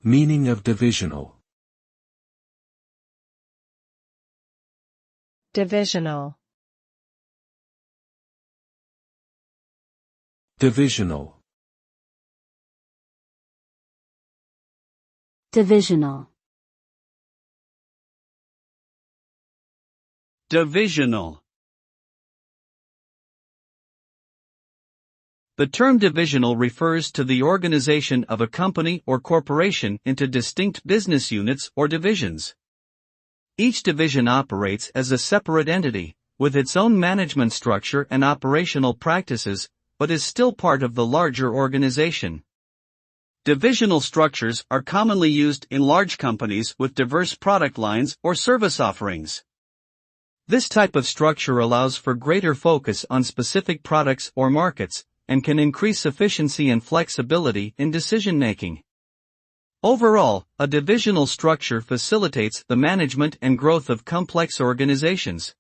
Meaning of divisional. Divisional. Divisional. Divisional. Divisional. The term divisional refers to the organization of a company or corporation into distinct business units or divisions. Each division operates as a separate entity, with its own management structure and operational practices, but is still part of the larger organization. Divisional structures are commonly used in large companies with diverse product lines or service offerings. This type of structure allows for greater focus on specific products or markets, and can increase efficiency and flexibility in decision-making. Overall, a divisional structure facilitates the management and growth of complex organizations.